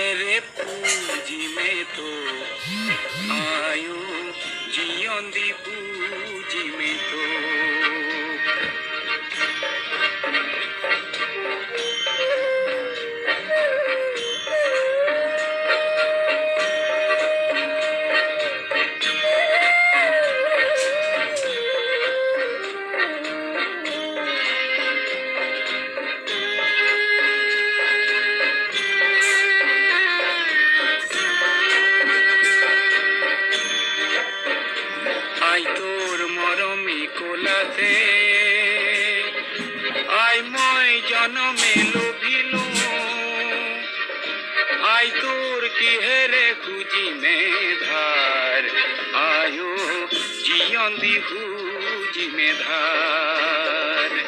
मेरे पूजी में तो आयो जियोंदी पूजी में तो आई तोर मरमी कोलाते आई मैं जनमे लोभिलु आई तोर की हेरे खुजी में धार आयो जियोंदी खुजी में धार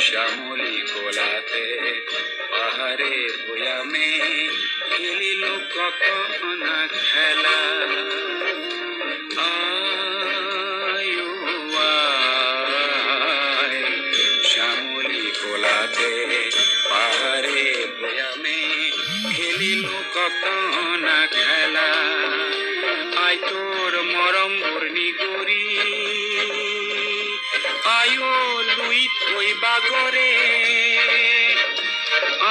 শ্যামলী গোলাতে পাহাড়ে ভুয়ামে খেলিল কখন খেলা আয়ো আয় শ্যামলী গোলাতে পাহাড়ে ভুয়ামে খেলিল কখন খেলা আই তোর মরম বর্ণি করি আয়ো লুই থই বাগরে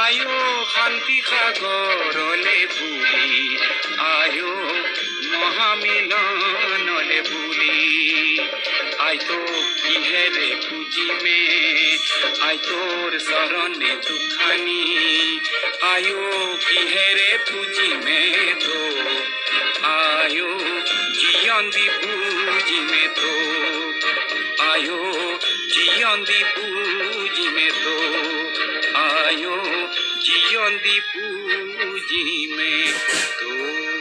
আয়ো শান্তি সাগরলে বুলি আয়ো মহামিলনলে বুলি আই তো কিহেরে খুঁজিমে আই তোর শরণে দুখানি আয়ো কিহেরে খুঁজিমে তো আয়ো জিয়ন্দি বুঝিমে তো आयो जियोंदी पूजी में तो आयो जियोंदी पूजी में तो